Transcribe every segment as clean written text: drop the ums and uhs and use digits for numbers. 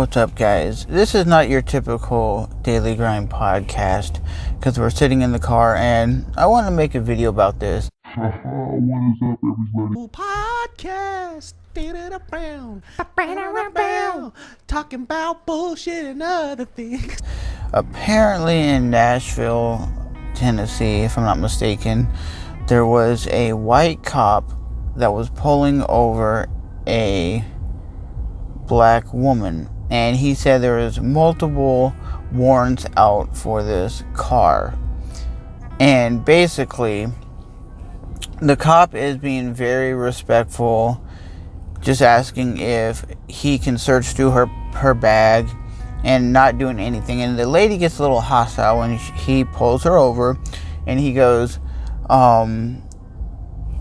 What's up, guys? This is not your typical Daily Grind podcast because we're sitting in the car and I want to make a video about this. What is up, everybody? Podcast. Talking about bullshit and other things. Apparently in Nashville, Tennessee, if I'm not mistaken, there was a white cop that was pulling over a black woman, and he said there was multiple warrants out for this car. And basically, the cop is being very respectful, just asking if he can search through her bag and not doing anything. And the lady gets a little hostile when he pulls her over, and he goes,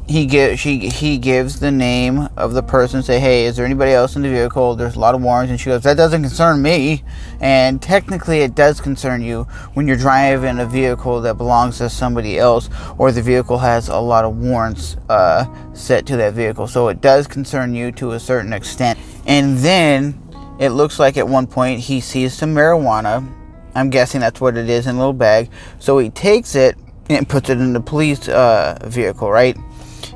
he gives the name of the person, say, hey, is there anybody else in the vehicle? There's a lot of warrants. And she goes, that doesn't concern me. And technically it does concern you when you're driving a vehicle that belongs to somebody else, or the vehicle has a lot of warrants set to that vehicle. So it does concern you to a certain extent. And then it looks like at one point he sees some marijuana. I'm guessing that's what it is, in a little bag. So he takes it and puts it in the police vehicle, right?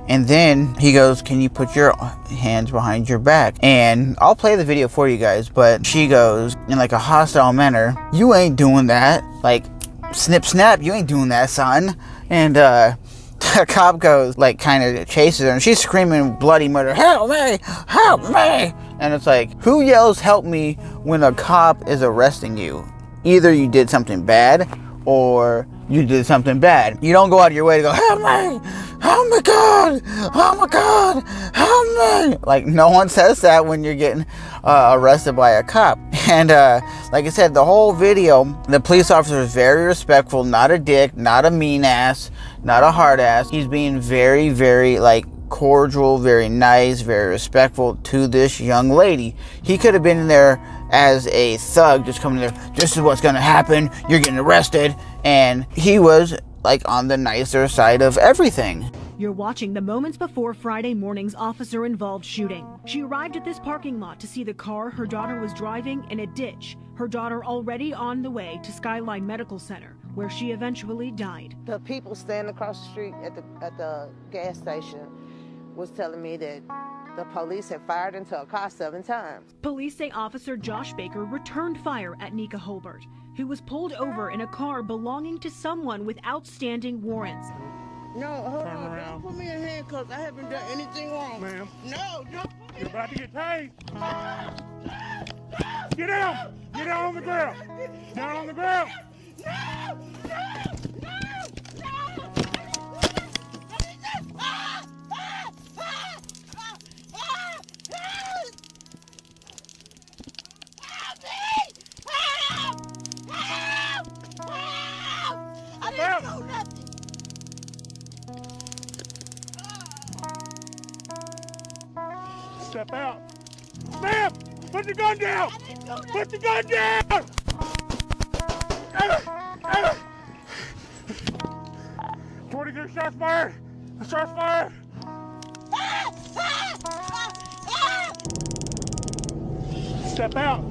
And then he goes, can you put your hands behind your back? And I'll play the video for you guys, but she goes in like a hostile manner, you ain't doing that. Like, snip snap, you ain't doing that, son. And the cop goes, like, kind of chases her, and she's screaming bloody murder, help me, help me. And it's like, who yells help me when a cop is arresting you? Either you did something bad or you did something bad. You don't go out of your way to go, help me, oh my God, oh my God, help me. Like, no one says that when you're getting arrested by a cop. And like I said, the whole video, the police officer is very respectful, not a dick, not a mean ass, not a hard ass. He's being very, very, like, cordial, very nice, very respectful to this young lady. He could have been in there as a thug, just coming in there, this is what's gonna happen, you're getting arrested. And he was like on the nicer side of everything. You're watching the moments before Friday morning's officer-involved shooting. She arrived at this parking lot to see the car her daughter was driving in a ditch. Her daughter already on the way to Skyline Medical Center, where she eventually died. The people standing across the street at the gas station was telling me that the police had fired into a car 7 times. Police say Officer Josh Baker returned fire at Nika Holbert, who was pulled over in a car belonging to someone with outstanding warrants. No, hold on. Don't put me in handcuffs. I haven't done anything wrong. Ma'am. No, don't put me. You're about to get tased. Get down! Get down on the ground! Down on the ground! No! I didn't do nothing. Step out. Ma'am! Put the gun down! Put the gun down! 22 shots fired! Shots fired! Step out.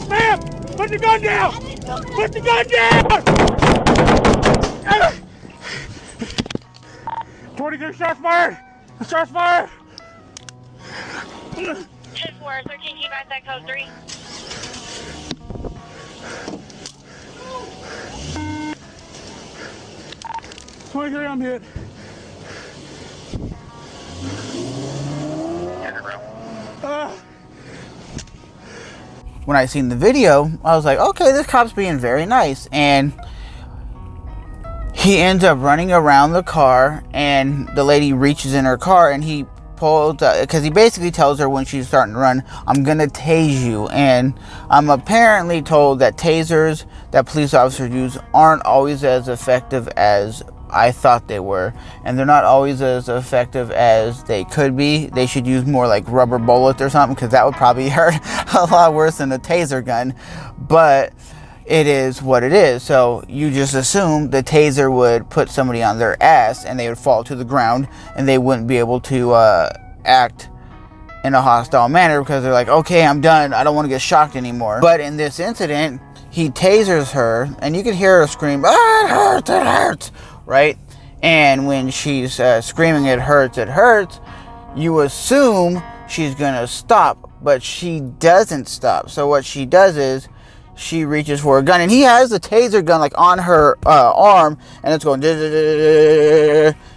Ma'am! Put the gun down! Put the gun down! 22 shots fired! Shots fired! 10-4, 13 key back that code 3. Here I'm hit. When I seen the video, I was like, okay, this cop's being very nice. And he ends up running around the car, and the lady reaches in her car, and he pulls, because he basically tells her when she's starting to run, I'm gonna tase you. And I'm apparently told that tasers that police officers use aren't always as effective as I thought they were, and they're not always as effective as they could be. They should use more like rubber bullets or something, because that would probably hurt a lot worse than a taser gun. But it is what it is. So you just assume the taser would put somebody on their ass and they would fall to the ground and they wouldn't be able to act in a hostile manner because they're like, okay, I'm done. I don't want to get shocked anymore. But in this incident, he tasers her, and you can hear her scream, ah, it hurts, right? And when she's screaming, it hurts, you assume she's going to stop, but she doesn't stop. So what she does is she reaches for a gun, and he has the taser gun like on her arm, and it's going,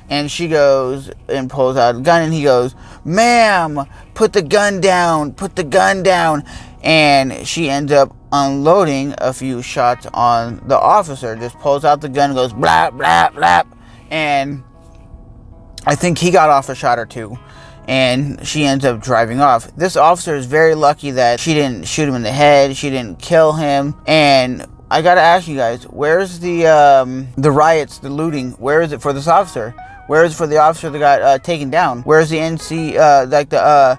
and she goes and pulls out a gun, and he goes, ma'am, put the gun down, and she ends up unloading a few shots on the officer. Just pulls out the gun, goes blap blap blap, and I think he got off a shot or two, and she ends up driving off. This officer is very lucky that she didn't shoot him in the head, she didn't kill him. And I gotta ask you guys, where's the riots, the looting? Where is it for this officer? Where is it for the officer that got taken down? Where's the NC, like the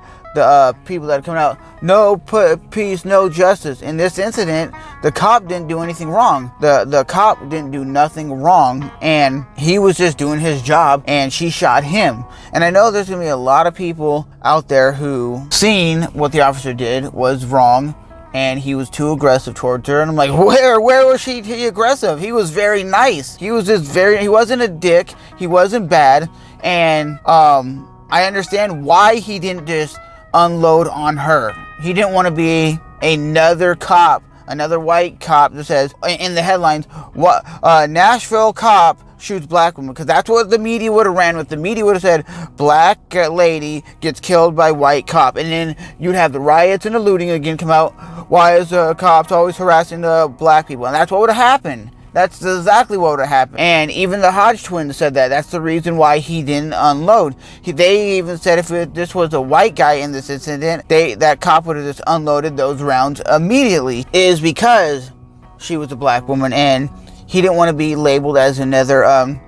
people that are coming out? No peace, no justice. In this incident, the cop didn't do anything wrong. The cop didn't do nothing wrong, and he was just doing his job, and she shot him. And I know there's gonna be a lot of people out there who seen what the officer did was wrong, and he was too aggressive towards her. And I'm like, where was he aggressive? He was very nice. He was just he wasn't a dick. He wasn't bad. And I understand why he didn't just unload on her. He didn't want to be another cop, another white cop that says in the headlines, what Nashville cop shoots black woman, because that's what the media would have ran with. The media would have said black lady gets killed by white cop, and then you'd have the riots and the looting again come out. Why is cops always harassing the black people? And that's what would have happened. That's exactly what would have happened. And even the Hodge twins said that. That's the reason why he didn't unload. They even said if this was a white guy in this incident, that cop would have just unloaded those rounds immediately. Is because she was a black woman, and he didn't want to be labeled as another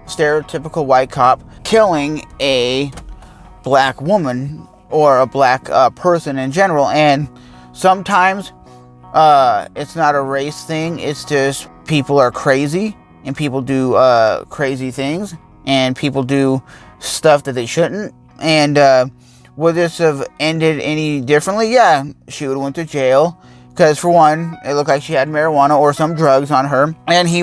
stereotypical white cop killing a black woman or a black person in general. And sometimes it's not a race thing. It's just people are crazy, and people do crazy things, and people do stuff that they shouldn't. And would this have ended any differently? Yeah, she would have went to jail, because for one, it looked like she had marijuana or some drugs on her, and she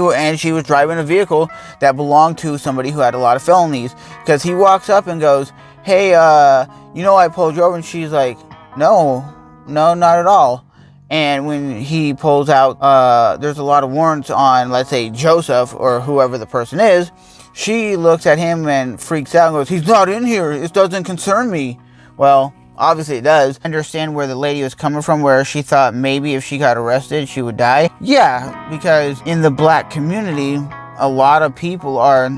was driving a vehicle that belonged to somebody who had a lot of felonies. Because he walks up and goes, hey, I pulled you over, and she's like, no, not at all. And when he pulls out, there's a lot of warrants on, let's say, Joseph or whoever the person is. She looks at him and freaks out and goes, he's not in here. It doesn't concern me. Well, obviously it does. Understand where the lady was coming from, where she thought maybe if she got arrested, she would die. Yeah, because in the black community, a lot of people are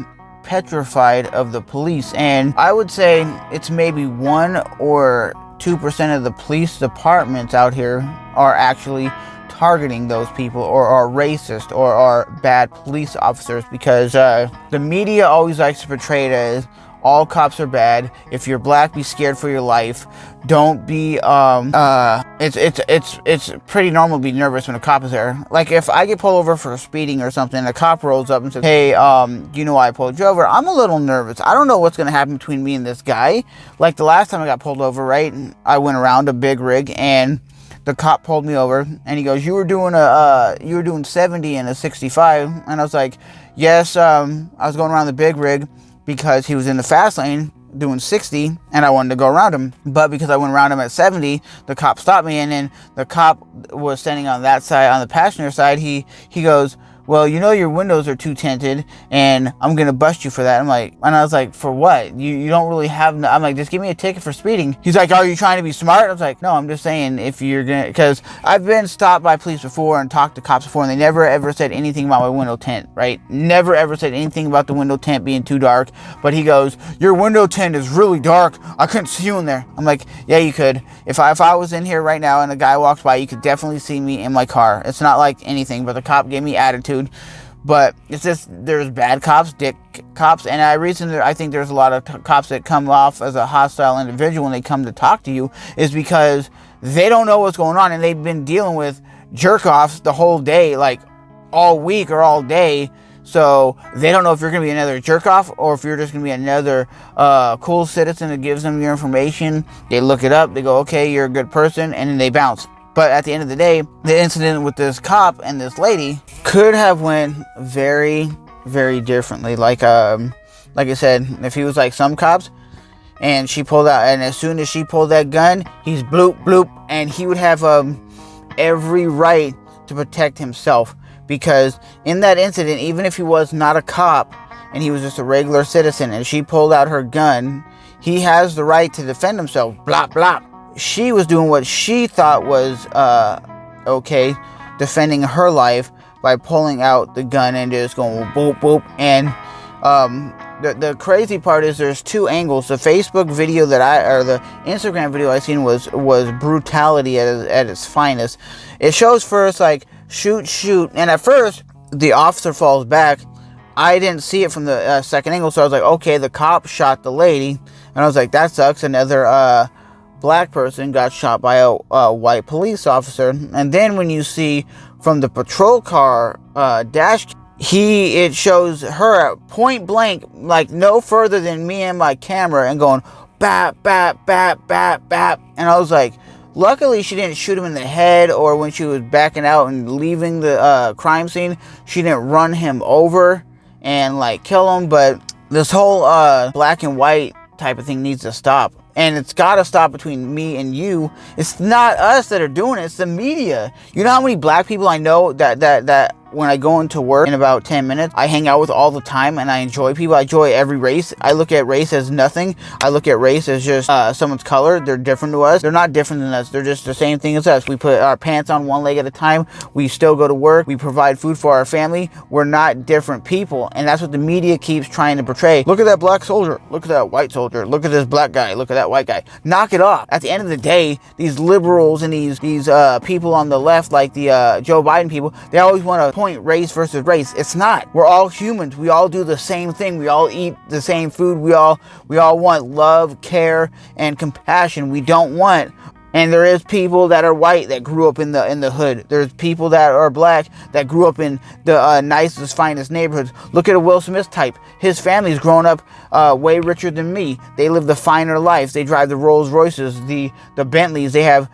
petrified of the police. And I would say it's maybe 1 or 2% of the police departments out here are actually targeting those people, or are racist, or are bad police officers, because the media always likes to portray it as all cops are bad. If you're black, be scared for your life. Don't be it's pretty normal to be nervous when a cop is there. Like if I get pulled over for speeding or something, a cop rolls up and says, hey, I pulled you over. I'm a little nervous. I don't know what's gonna happen between me and this guy. Like the last time I got pulled over, right? I went around a big rig, and the cop pulled me over, and he goes, you were doing 70 and a 65. And I was like, yes, I was going around the big rig because he was in the fast lane doing 60, and I wanted to go around him. But because I went around him at 70, the cop stopped me, and then the cop was standing on that side, on the passenger side. He goes, well, your windows are too tinted, and I'm gonna bust you for that. And I was like, for what? You don't really have no. I'm like, just give me a ticket for speeding. He's like, are you trying to be smart? I was like, no, I'm just saying, if you're gonna, because I've been stopped by police before and talked to cops before, and they never ever said anything about my window tint, right? Never ever said anything about the window tint being too dark. But he goes, your window tint is really dark. I couldn't see you in there. I'm like, yeah, you could. If I was in here right now and a guy walks by, you could definitely see me in my car. It's not like anything, but the cop gave me attitude. But it's just, there's bad cops, dick cops, and I think there's a lot of cops that come off as a hostile individual when they come to talk to you, is because they don't know what's going on, and they've been dealing with jerk-offs the whole day, like all week or all day. So they don't know if you're going to be another jerk off or if you're just going to be another cool citizen that gives them your information. They look it up. They go, okay, you're a good person. And then they bounce. But at the end of the day, the incident with this cop and this lady could have went very, very differently. Like I said, if he was like some cops and she pulled out, and as soon as she pulled that gun, he's bloop, bloop. And he would have every right to protect himself. Because in that incident, even if he was not a cop and he was just a regular citizen and she pulled out her gun, he has the right to defend himself. Blah, blah. She was doing what she thought was okay, defending her life by pulling out the gun and just going boop, boop. And the crazy part is there's two angles. The Facebook video or the Instagram video I seen was brutality at its finest. It shows first like, shoot, and at first the officer falls back. I didn't see it from the second angle, so I was like, okay, the cop shot the lady, and I was like, that sucks. Another black person got shot by a white police officer. And then when you see from the patrol car dash, it shows her at point blank, like no further than me and my camera, and going bap, bap, bap, bap, bap. And I was like, luckily, she didn't shoot him in the head, or when she was backing out and leaving the crime scene, she didn't run him over and like kill him. But this whole black and white type of thing needs to stop. And it's got to stop between me and you. It's not us that are doing it. It's the media. You know how many black people I know that when I go into work in about 10 minutes, I hang out with all the time, and I enjoy people. I enjoy every race. I look at race as nothing. I look at race as just someone's color. They're different to us. They're not different than us. They're just the same thing as us. We put our pants on one leg at a time. We still go to work. We provide food for our family. We're not different people. And that's what the media keeps trying to portray. Look at that black soldier. Look at that white soldier. Look at this black guy. Look at that white guy. Knock it off. At the end of the day, these liberals and these people on the left, like the Joe Biden people, they always want to point race versus race. It's not. We're all humans. We all do the same thing. We all eat the same food. We all want love, care, and compassion. We don't want. And there is people that are white that grew up in the hood. There's people that are black that grew up in the nicest, finest neighborhoods. Look at a Will Smith type. His family's grown up way richer than me. They live the finer life. They drive the Rolls Royces, the Bentleys. They have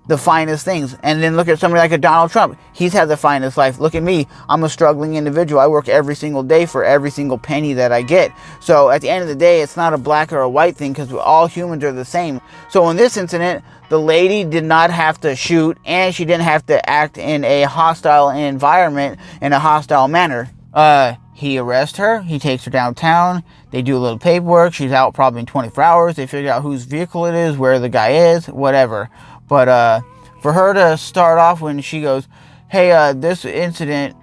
the finest things. And then look at somebody like a Donald Trump. He's had the finest life. Look at me. I'm a struggling individual. I work every single day for every single penny that I get. So at the end of the day, it's not a black or a white thing, because all humans are the same. So in this incident, the lady did not have to shoot, and she didn't have to act in a hostile environment in a hostile manner. He arrests her. He takes her downtown. They do a little paperwork. She's out probably in 24 hours. They figure out whose vehicle it is, where the guy is, whatever. But for her to start off when she goes, hey, this incident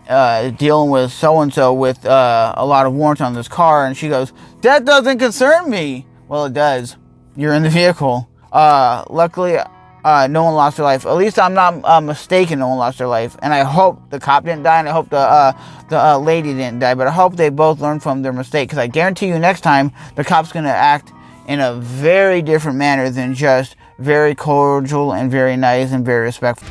dealing with so-and-so with a lot of warrants on this car, and she goes, that doesn't concern me. Well, it does. You're in the vehicle. Luckily, no one lost their life. At least I'm not mistaken, no one lost their life. And I hope the cop didn't die, and I hope the lady didn't die. But I hope they both learned from their mistake, because I guarantee you next time, the cop's going to act in a very different manner than just very cordial and very nice and very respectful.